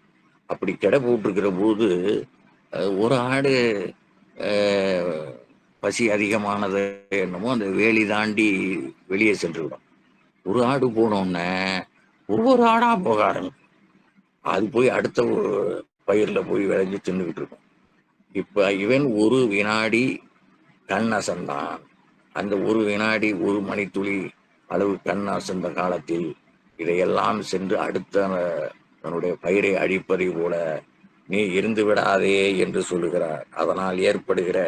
அப்படி கிடை போட்டிருக்கிற போது ஒரு ஆடு பசி அதிகமானது என்னமோ அந்த வேலி தாண்டி வெளியே சென்றுவிடும். ஒரு ஆடு போனோன்னே ஒவ்வொரு ஆடா போக ஆரம்பிக்கும். அது போய் அடுத்த பயிர்ல போய் விளைஞ்சு தின்னுக்கிட்டு இருக்கும். இப்ப இவன் ஒரு வினாடி கண் அசந்தான். அந்த ஒரு வினாடி 1 மணித்துளி அளவு கண் அசந்த காலத்தில் இதையெல்லாம் சென்று அடுத்த தன்னுடைய பயிரை அழிப்பதை போல நீ இருந்து விடாதே என்று சொல்லுகிறார். அதனால் ஏற்படுகிற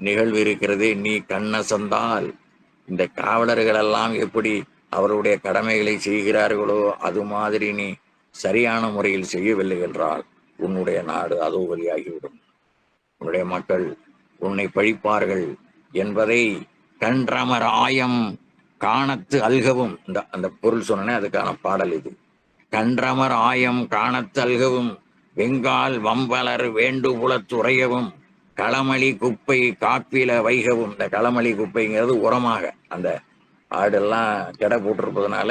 நிகழ்வு இருக்கிறதே, நீ கண்ணசந்தால் இந்த காவலர்கள் எல்லாம் எப்படி அவருடைய கடமைகளை செய்கிறார்களோ அது மாதிரி நீ சரியான முறையில் செய்யவில்லை என்றால் உன்னுடைய நாடு அதோ வழியாகிவிடும். உன்னுடைய மக்கள் உன்னை பழிப்பார்கள் என்பதை கன்றமர் ஆயம் காணத்து அல்கவும், அந்த பொருள் சொன்னே அதுக்கான பாடல் இது. கன்றமர் ஆயம் காணத்து அல்கவும் வெங்கால் வம்பலர் வேண்டுபுலத்துறையவும் களமளி குப்பை காப்பில வைகவும். இந்த களமளி குப்பைங்கிறது உரமாக அந்த ஆடெல்லாம் கெடை போட்டிருப்பதனால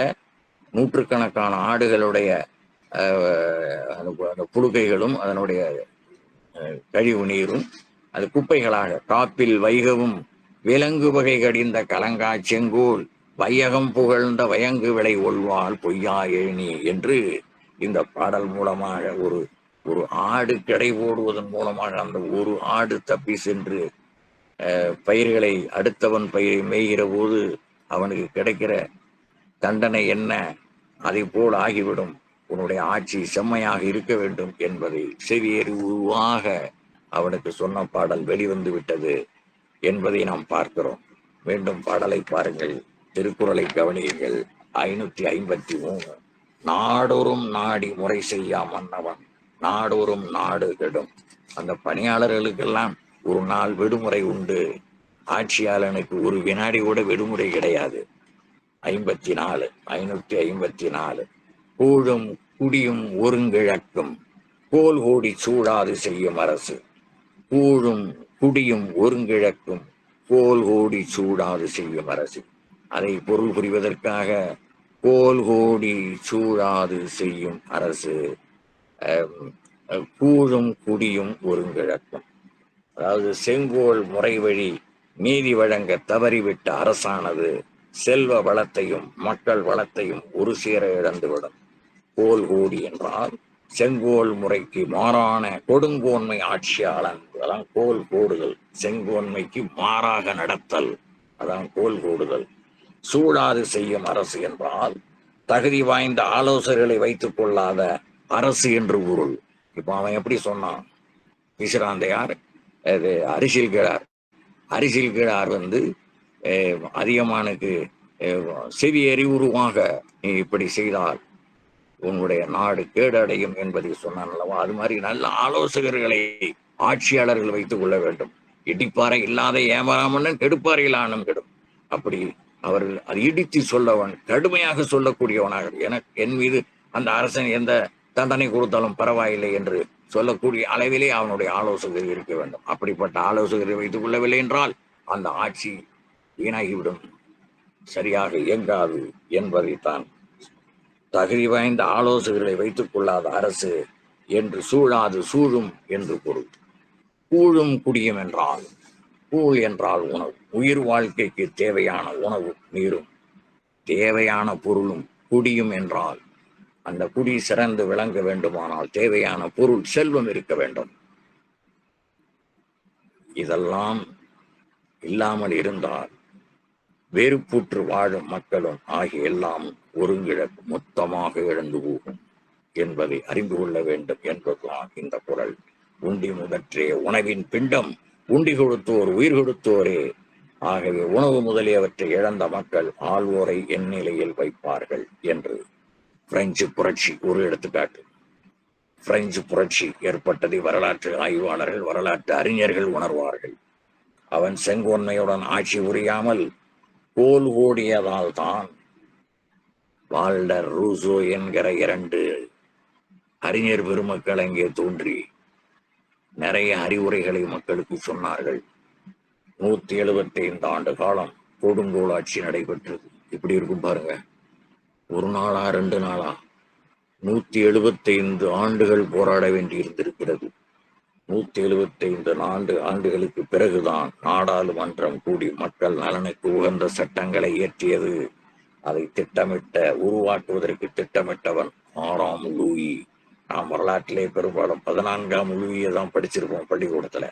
நூற்றுக்கணக்கான ஆடுகளுடைய அந்த புழுக்கைகளும் அதனுடைய கழிவு நீரும் அது குப்பைகளாக காப்பில் வைகவும் விலங்கு வகை கடிந்த கலங்கா செங்கோல் வையகம் புகழ்ந்த வயங்கு விளை ஒல்வாள் பொய்யா ஏணி என்று இந்த பாடல் மூலமாக ஒரு ஆடு கடை போடுவதன் மூலமாக அந்த ஒரு ஆடு தப்பி சென்று பயிர்களை அடுத்தவன் பயிரை மேய்கிற போது அவனுக்கு கிடைக்கிற தண்டனை என்ன, அதை போல் ஆகிவிடும். உன்னுடைய ஆட்சி செம்மையாக இருக்க வேண்டும் என்பதை செவியறிவாக அவனுக்கு சொன்ன பாடல் வெளிவந்து விட்டது என்பதை நாம் பார்க்கிறோம். மீண்டும் பாடலை பாருங்கள், திருக்குறளை கவனியுங்கள். 553. நாடொரும் நாடி முறை செய்யா மன்னவன் நாடொரும் நாடு கெடும். அந்த பணியாளர்களுக்கெல்லாம் ஒரு நாள் விடுமுறை உண்டு. ஆட்சியாளனுக்கு ஒரு வினாடி கூட விடுமுறை கிடையாது. 554 கூழும் குடியும் ஒருங்கிழக்கும் கோல் கோடி சூடாது செய்யும் அரசு. கூழும் குடியும் ஒருங்கிழக்கும் கோல் கோடி சூடாது செய்யும் அரசு. அதை பொருள் புரிவதற்காக கோல் கோடி சூடாது செய்யும் அரசு, கூழும் குடியும் ஒருங்கிழக்கும். அதாவது செங்கோல் முறை வழி நீதி வழங்க தவறிவிட்ட அரசானது செல்வ வளத்தையும் மக்கள் வளத்தையும் ஒரு சேர இழந்துவிடும். கோல் கோடி என்றால் செங்கோல் முறைக்கு மாறான கொடுங்கோன்மை ஆட்சியாளன், அதான் கோல் கோடுதல். செங்கோன்மைக்கு மாறாக நடத்தல், அதான் கோல் கோடுதல். சூழாது செய்யும் அரசு என்றால் தகுதி வாய்ந்த ஆலோசகர்களை வைத்துக் கொள்ளாத அரசு என்று பொருள். இப்ப அவன் எப்படி சொன்னான்? பிசிராந்தையார் அரிசில் கிழார் அதிகமானுக்கு செவி அறிவுருவாக நீ இப்படி செய்தால் உன்னுடைய நாடு கேடடையும் என்பதை சொன்னான் அல்லவா? அது மாதிரி நல்ல ஆலோசகர்களை ஆட்சியாளர்கள் வைத்துக் கொள்ள வேண்டும். இடிப்பாறை இல்லாத ஏமாறாமன் கெடுப்பாறையில் ஆனும் கெடும். அப்படி அவர்கள் அது இடித்து சொல்லவன், கடுமையாக சொல்லக்கூடியவனாக, எனக்கு என் மீது அந்த அரசன் எந்த தண்டனை கொடுத்தாலும் பரவாயில்லை என்று சொல்லக்கூடிய அளவிலே அவனுடைய ஆலோசகர் இருக்க வேண்டும். அப்படிப்பட்ட ஆலோசகரை வைத்துக் கொள்ளவில்லை என்றால் அந்த ஆட்சி வீணாகிவிடும், சரியாக இயங்காது என்பதைத்தான் தகுதி வாய்ந்த ஆலோசகர்களை வைத்துக் கொள்ளாத அரசு என்று சூழாது சூழும் என்று பொருள். கூழும் குடியும் என்றால், கூழ் என்றால் உணவு, உயிர் வாழ்க்கைக்கு தேவையான உணவு நீரும் தேவையான பொருளும். குடியும் என்றால் அந்த குடி சிறந்து விளங்க வேண்டுமானால் தேவையான பொருள் செல்வம் இருக்க வேண்டும். இதெல்லாம் இல்லாமல் இருந்தால் வெறுப்புற்று வாழும் மக்களும் ஆகிய எல்லாம் ஒருங்கிழக்கு மொத்தமாக இழந்து போகும் என்பதை அறிந்து கொள்ள வேண்டும் என்பதுதான் இந்த குறள். உண்டி முதற்றே உணவின் பிண்டம், உண்டி கொடுத்தோர் உயிர் கொடுத்தோரே. ஆகவே உணவு முதலியவற்றை இழந்த மக்கள் ஆள்வோரை என் நிலையில் வைப்பார்கள் என்று பிரெஞ்சு புரட்சி ஒரு எடுத்துக்காட்டு. பிரெஞ்சு புரட்சி ஏற்பட்டதை வரலாற்று ஆய்வாளர்கள், வரலாற்று அறிஞர்கள் உணர்வார்கள். அவன் செங்கோன்மையுடன் ஆட்சி புரியாமல் கோல் ஓடியதால் தான் வால்டர் ரூசோ என்கிற 2 அறிஞர் பெருமக்கள் அங்கே தோன்றி நிறைய அறிவுரைகளை மக்களுக்கு சொன்னார்கள். 175 ஆண்டு காலம் கொடுங்கோல் ஆட்சி நடைபெற்றது. இப்படி இருக்கும் பாருங்க. ஒரு நாளா 2 நாளா 175 ஆண்டுகள் போராட வேண்டி இருந்திருக்கிறது. 175 ஆண்டுகளுக்கு பிறகுதான் நாடாளுமன்றம் கூடி மக்கள் நலனுக்கு உகந்த சட்டங்களை இயற்றியது. அதை உருவாக்குவதற்கு திட்டமிட்டவன் 6ஆம் லூயி. நாம் வரலாற்றிலே பெரும்பாலும் 14ஆம் லூயியை தான் படிச்சிருப்போம் பள்ளிக்கூடத்துல.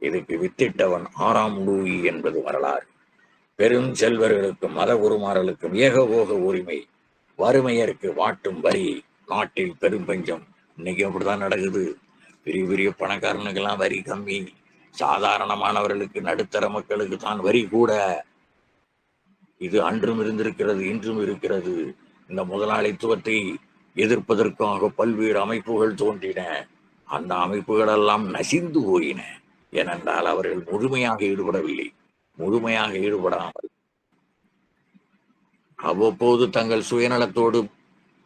இதுக்கு வித்திட்டவன் 6ஆம் லூயி என்பது வரலாறு. பெரும் செல்வர்களுக்கும் மத உருமாறலுக்கும் ஏகபோக உரிமை, வறுமையருக்கு வாட்டும் வரி, நாட்டில் பெரும் பஞ்சம். இன்னைக்கு அப்படிதான் நடக்குது. பெரிய பெரிய பணக்காரனுக்கெல்லாம் வரி கம்மி, சாதாரணமானவர்களுக்கு நடுத்தர மக்களுக்கு தான் வரி கூட. இது அன்றும் இருந்திருக்கிறது, இன்றும் இருக்கிறது. இந்த முதலாளித்துவத்தை எதிர்ப்பதற்காக பல்வேறு அமைப்புகள் தோன்றின. அந்த அமைப்புகள் எல்லாம் நசிந்து போயின. ஏனென்றால் அவர்கள் முழுமையாக ஈடுபடவில்லை. முழுமையாக ஈடுபடாமல் அவ்வப்போது தங்கள் சுயநலத்தோடு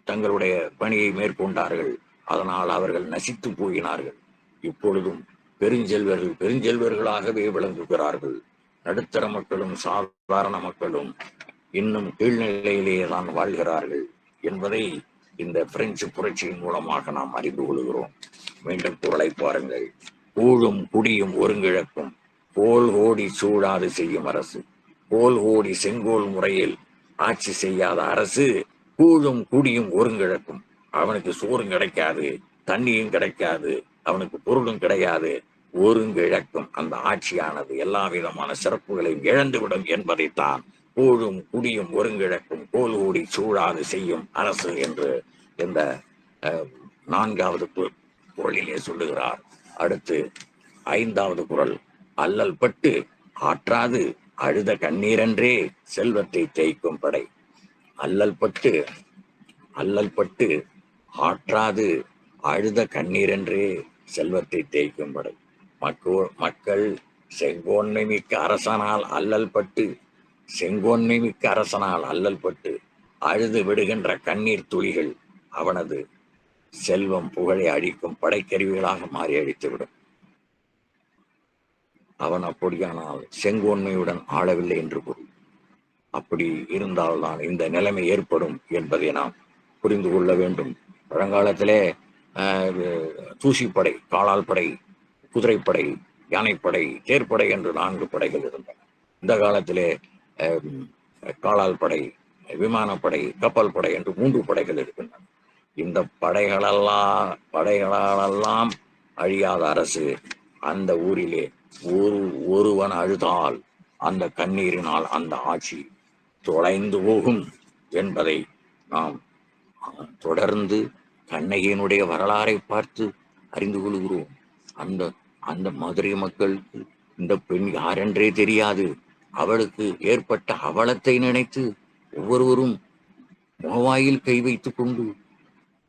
தங்களுடைய பணியை மேற்கொண்டார்கள். அதனால் அவர்கள் நசித்து போயினார்கள். இப்பொழுதும் பெருஞ்செல்வர்களாகவே விளங்குகிறார்கள். நடுத்தர மக்களும் சாதாரண மக்களும் இன்னும் கீழ்நிலையிலேயே தான் வாழ்கிறார்கள் என்பதை இந்த பிரெஞ்சு புரட்சியின் மூலமாக நாம் அறிந்து கொள்கிறோம். மீண்டும் குறளை பாருங்கள். கூழும் குடியும் ஒருங்கிழக்கும் கோல் ஓடி சூழாது செய்யும் அரசு. கோல் ஓடி செங்கோல் முறையில் ஆட்சி செய்யாத அரசு கூழும் குடியும் ஒருங்கிழக்கும். அவனுக்கு சோறும் கிடைக்காது, தண்ணியும் கிடைக்காது, அவனுக்கு பொருளும் கிடையாது. ஒருங்கிழக்கும் அந்த ஆட்சியானது எல்லா விதமான சிறப்புகளையும் இழந்துவிடும் என்பதைத்தான் கூழும் குடியும் ஒருங்கிழக்கும் கோல் ஓடி சூழாது செய்யும் அரசு என்று இந்த 4வது குறளிலே சொல்லுகிறார். அடுத்து 5வது குறள். அல்லல் பட்டு ஆற்றாது அழுத கண்ணீரன்றே செல்வத்தை தேய்க்கும் படை. அல்லல் பட்டு ஆற்றாது அழுத கண்ணீரன்றே செல்வத்தை தேய்க்கும் படை. மக்கள் செங்கோன்மை மிக்க அரசனால் அல்லல் பட்டு அழுது விடுகின்ற கண்ணீர் துளிகள் அவனது செல்வம் புகழை அழிக்கும் படைக்கருவிகளாக மாறி அழித்துவிடும். அவன் அப்படியானால் செங்கோன்மையுடன் ஆளவில்லை என்று பொருள். அப்படி இருந்தால்தான் இந்த நிலைமை ஏற்படும் என்பதை நாம் புரிந்து கொள்ள வேண்டும். பழங்காலத்திலே தூசிப்படை, காலால் படை, குதிரைப்படை, யானைப்படை, தேர்ப்படை என்று 4 படைகள் இருந்தன. இந்த காலத்திலே காலால் படை, விமானப்படை, கப்பல் படை என்று 3 படைகள் இருக்கின்றன. இந்த படைகளாலெல்லாம் அழியாத அரசு அந்த ஊரிலே ஒருவன் அழுதால் அந்த கண்ணீரினால் அந்த ஆட்சி தொலைந்து போகும் என்பதை நாம் தொடர்ந்து கண்ணகியினுடைய வரலாறை பார்த்து அறிந்து கொள்கிறோம். அந்த மதுரை மக்களுக்கு இந்த பெண் யாரென்றே தெரியாது. அவளுக்கு ஏற்பட்ட அவலத்தை நினைத்து ஒவ்வொருவரும் முகவாயில் கை வைத்துக் கொண்டு,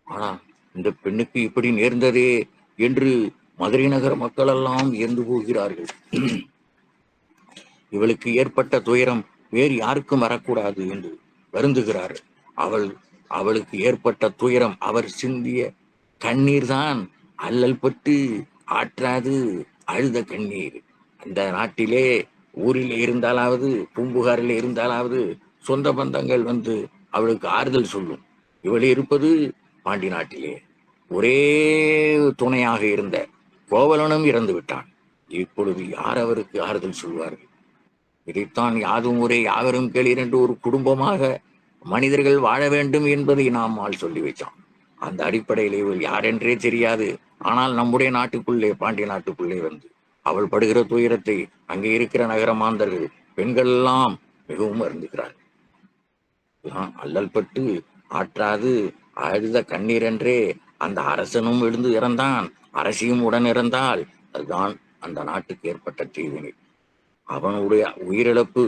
ஆனா இந்த பெண்ணுக்கு இப்படி நேர்ந்ததே என்று மதுரை நகர மக்கள் எல்லாம் இறந்து போகிறார்கள். இவளுக்கு ஏற்பட்ட துயரம் வேறு யாருக்கும் வரக்கூடாது என்று வருந்துகிறார்கள். அவளுக்கு ஏற்பட்ட துயரம் அவர் சிந்திய கண்ணீர் தான் அல்லல் பட்டு ஆற்றாது அழுத கண்ணீர். அந்த நாட்டிலே ஊரில் இருந்தாலாவது, பூம்புகாரில் இருந்தாலாவது சொந்த பந்தங்கள் வந்து அவளுக்கு ஆறுதல் சொல்லும். இவள் இருப்பது பாண்டி நாட்டிலே. ஒரே துணையாக இருந்த கோவலனும் இறந்து விட்டான். இப்பொழுது யார் அவருக்கு ஆறுதல் சொல்வார்கள்? இதைத்தான் யாதும் ஊரே யாவரும் கேளீர் என்று ஒரு குடும்பமாக மனிதர்கள் வாழ வேண்டும் என்பதை நம்மால் சொல்லி வைத்தான். அந்த அடிப்படையில் இவள் யாரென்றே தெரியாது. ஆனால் நம்முடைய நாட்டுக்குள்ளே, பாண்டிய நாட்டுக்குள்ளே வந்து அவள் படுகிற துயரத்தை அங்கே இருக்கிற நகர மாந்தர்கள், பெண்கள் எல்லாம் மிகவும் வருந்துகிறார்கள். அல்லல் பட்டு ஆற்றாது அழுத கண்ணீர் என்றே அந்த அரசனும் எழுந்து இறந்தான், அரசியும் உடன் இறந்தால் அதுதான் அந்த நாட்டுக்கு ஏற்பட்ட தீவினை. அவனுடைய உயிரிழப்பு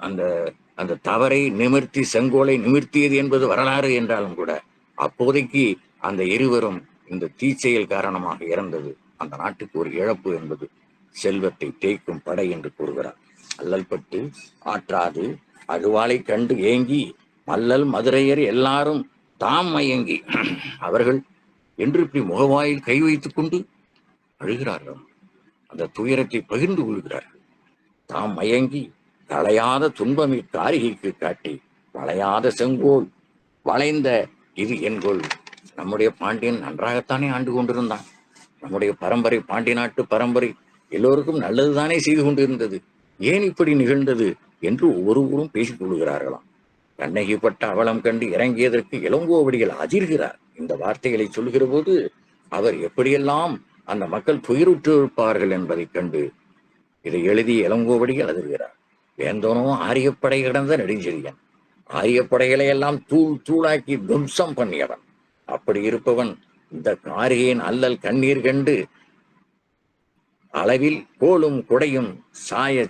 அந்த அந்த தவறை நிமிர்த்தி, செங்கோலை நிமிர்த்தியது என்பது வரலாறு என்றாலும் கூட, அப்போதைக்கு அந்த இருவரும் இந்த தீச்செயல் காரணமாக இறந்தது அந்த நாட்டுக்கு ஒரு இழப்பு என்பது செல்வத்தை தேய்க்கும் படை என்று கூறுகிறார். அல்லல் பட்டு ஆற்றாது அழுவாளை கண்டு ஏங்கி மல்லல் மதுரையர் எல்லாரும் தாம் மயங்கி, அவர்கள் என்று இப்படி முகவாயில் கை வைத்துக் கொண்டு அழுகிறார்கள். அந்த துயரத்தை பகிர்ந்து கொள்கிறார்கள். தாம் மயங்கி தலையாத துன்பமிக்க அருகிக்கு காட்டி வளையாத செங்கோல் வளைந்த இது என்கோல். நம்முடைய பாண்டியன் நன்றாகத்தானே ஆண்டு கொண்டிருந்தான். நம்முடைய பரம்பரை, பாண்டி நாட்டு பரம்பரை எல்லோருக்கும் நல்லதுதானே செய்து கொண்டிருந்தது. ஏன் இப்படி நிகழ்ந்தது என்று ஒவ்வொருவரும் பேசிக் கொள்கிறார்களாம். கண்ணகி பட்ட அவலம் கண்டு இறங்கியதற்கு இளங்கோவடிகள் அதிர்கிறார். இந்த வார்த்தைகளை சொல்லுகிற போது அவர் எப்படியெல்லாம் அந்த மக்கள் துயருற்றிருப்பார்கள் என்பதை கண்டு இதை எழுதிய இளங்கோவடிகள் அதிர்கிறார். வேந்தனோ ஆரியப்படை கிடந்த நெடுஞ்செழியன், ஆரியப்படைகளை எல்லாம் தூளாக்கி துவம்சம் பண்ணியவன். அப்படி இருப்பவன் இந்த காரியின் அல்லல் கண்ணீர் கண்டு அளவில் கோலும் குடையும்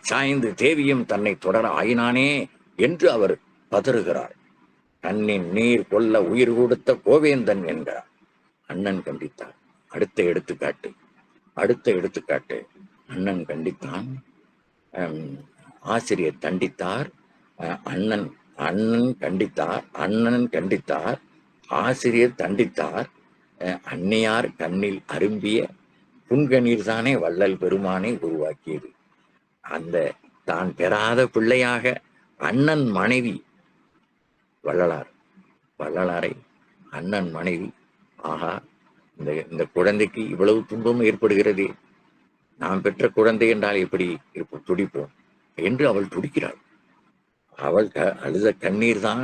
சாய்ந்து தேவியும் தன்னை தொடர ஆயினானே என்று அவர் பதறுகிறார். கண்ணின் நீர் கொல்ல உயிர் கொடுத்த கோவேந்தன் என்கிறார். அண்ணன் கண்டித்தார். அடுத்த எடுத்துக்காட்டு அண்ணன் கண்டித்தான், ஆசிரியர் தண்டித்தார். அண்ணன் கண்டித்தார், ஆசிரியர் தண்டித்தார். அன்னையார் கண்ணில் அரும்பிய புன்கணீர் தானே வள்ளல் பெருமானை உருவாக்கியது. அந்த தான் பெறாத பிள்ளையாக அண்ணன் மனைவி வள்ளலாரை அண்ணன் மனைவி, ஆகா, இந்த குழந்தைக்கு இவ்வளவு துன்பம் ஏற்படுகிறது, நாம் பெற்ற குழந்தை என்றால் எப்படி துடிப்போம் என்று அவள் துடிக்கிறாள். அவள் அழுத கண்ணீர் தான்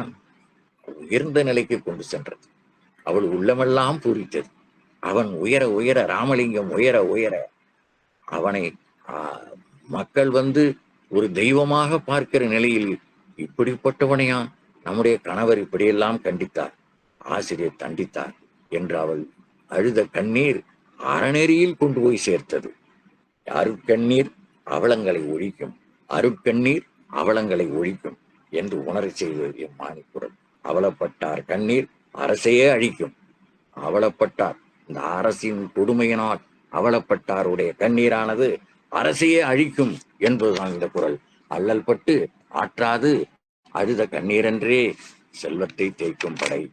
உயர்ந்த நிலைக்கு கொண்டு சென்றது. அவள் உள்ளமெல்லாம் பூரித்தது. அவன் உயர உயர, ராமலிங்கம் உயர உயர, அவனை மக்கள் வந்து ஒரு தெய்வமாக பார்க்கிற நிலையில், இப்படிப்பட்டவனையா நம்முடைய கணவர் இப்படியெல்லாம் கண்டித்தார், ஆசிரியர் தண்டித்தார் என்று அவள் அழுத கண்ணீர் அறநெறியில் கொண்டு போய் சேர்த்தது. அருட்கண்ணீர் அவலங்களை ஒழிக்கும், அருட்கண்ணீர் அவலங்களை ஒழிக்கும் என்று உணர செய்தது எம்மானிக்குரல். அவலப்பட்டார் கண்ணீர் அரசையே அழிக்கும். அவலப்பட்டார் இந்த அரசின் கொடுமையினால் அவலப்பட்டாருடைய கண்ணீரானது அரசையே அழிக்கும் என்பதுதான் இந்த குரல். அல்லல் பட்டு ஆற்றாது அழுத கண்ணீரன்றே செல்வத்தை தேய்க்கும் படை.